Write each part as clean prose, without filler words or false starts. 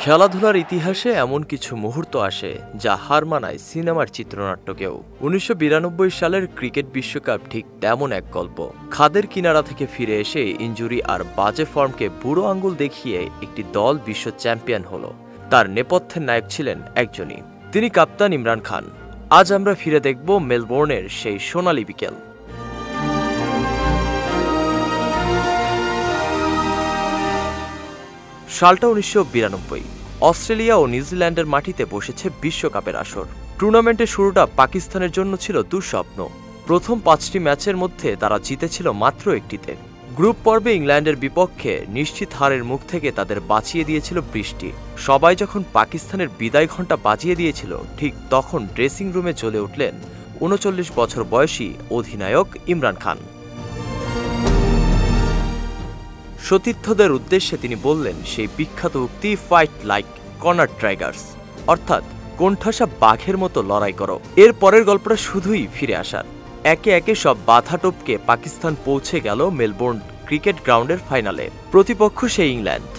খেলাধুলার ইতিহাসে এমন কিছু মুহূর্ত আসে যা হার মানায় সিনেমার চিত্রনাট্যকেও। ১৯৯২ সালের ক্রিকেট বিশ্বকাপ ঠিক তেমন এক গল্প। খাদের কিনারা থেকে ফিরে এসে ইনজুরি আর বাজে ফর্মকে বুড়ো আঙ্গুল দেখিয়ে একটি দল বিশ্ব চ্যাম্পিয়ন হলো। তার নেপথ্যের নায়ক ছিলেন একজনই, তিনি কাপ্তান ইমরান খান। আজ আমরা ফিরে দেখব মেলবোর্নের সেই সোনালী বিকেল। সালটা ১৯৯২। অস্ট্রেলিয়া ও নিউজিল্যান্ডের মাটিতে বসেছে বিশ্বকাপের আসর। টুর্নামেন্টের শুরুটা পাকিস্তানের জন্য ছিল দুঃস্বপ্ন। প্রথম ৫টি ম্যাচের মধ্যে তারা জিতেছিল মাত্র একটিতে। গ্রুপ পর্বে ইংল্যান্ডের বিপক্ষে নিশ্চিত হারের মুখ থেকে তাদের বাঁচিয়ে দিয়েছিল বৃষ্টি। সবাই যখন পাকিস্তানের বিদায় ঘণ্টা বাজিয়ে দিয়েছিল, ঠিক তখন ড্রেসিং রুমে জ্বলে উঠলেন ৩৯ বছর বয়সী অধিনায়ক ইমরান খান। সতীর্থদের উদ্দেশ্যে তিনি বললেন সেই বিখ্যাত উক্তি, ফাইট লাইক কর্নার টাইগার্স, অর্থাৎ কোণঠাসা বাঘের মতো লড়াই করো। এর পরের গল্পটা শুধুই ফিরে আসার। একে একে সব বাধা টপকে পাকিস্তান পৌঁছে গেল মেলবোর্ন ক্রিকেট গ্রাউন্ডের ফাইনালে। প্রতিপক্ষ সেই ইংল্যান্ড।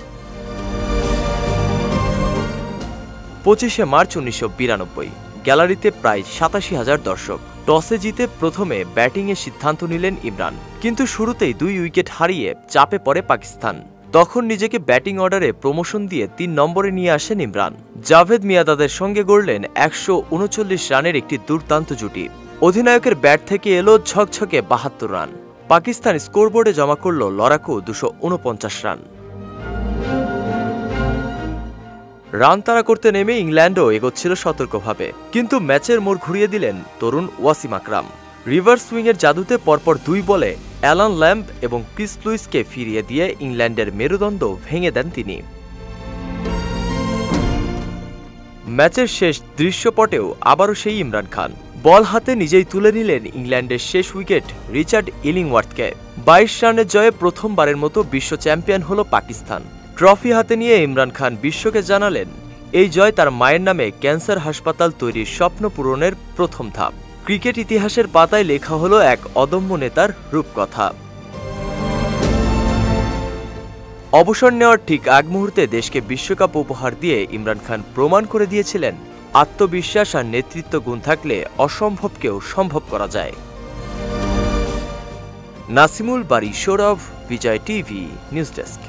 ২৫শে মার্চ ১৯৯২। গ্যালারিতে প্রায় ৮৭,০০০ দর্শক। টসে জিতে প্রথমে ব্যাটিংয়ের সিদ্ধান্ত নিলেন ইমরান, কিন্তু শুরুতেই ২ উইকেট হারিয়ে চাপে পড়ে পাকিস্তান। তখন নিজেকে ব্যাটিং অর্ডারে প্রমোশন দিয়ে ৩ নম্বরে নিয়ে আসেন ইমরান। জাভেদ মিয়াঁদাদের সঙ্গে গড়লেন ১৩৯ রানের একটি দুর্দান্ত জুটি। অধিনায়কের ব্যাট থেকে এলো ঝকঝকে ৭২ রান। পাকিস্তান স্কোরবোর্ডে জমা করল লড়াকু ২৪৯ রান। রান তাড়া করতে নেমে ইংল্যান্ডও এগোচ্ছিল সতর্কভাবে, কিন্তু ম্যাচের মোড় ঘুরিয়ে দিলেন তরুণ ওয়াসিম আকরাম। রিভার্স সুইংয়ের জাদুতে পরপর ২ বলে অ্যালান ল্যাম্ব এবং ক্রিস লুইসকে ফিরিয়ে দিয়ে ইংল্যান্ডের মেরুদণ্ড ভেঙে দেন তিনি। ম্যাচের শেষ দৃশ্যপটেও আবারও সেই ইমরান খান বল হাতে নিজেই তুলে নিলেন ইংল্যান্ডের শেষ উইকেট রিচার্ড ইলিংওয়ার্থকে। ২২ রানের জয়ে প্রথমবারের মতো বিশ্ব চ্যাম্পিয়ন হল পাকিস্তান। ট্রফি হাতে নিয়ে ইমরান খান বিশ্বকে জানালেন, এই জয় তার মায়ের নামে ক্যান্সার হাসপাতাল তৈরির স্বপ্ন পূরণের প্রথম ধাপ। ক্রিকেট ইতিহাসের পাতায় লেখা হলো এক অদম্য নেতার রূপকথা। অবসর নেওয়ার ঠিক আগ মুহূর্তে দেশকে বিশ্বকাপ উপহার দিয়ে ইমরান খান প্রমাণ করে দিয়েছিলেন, আত্মবিশ্বাস আর নেতৃত্ব গুণ থাকলে অসম্ভবকেও সম্ভব করা যায়। নাসিমুল বারী, সৌরভ, বিজয় টিভি, নিউজ ডেস্ক।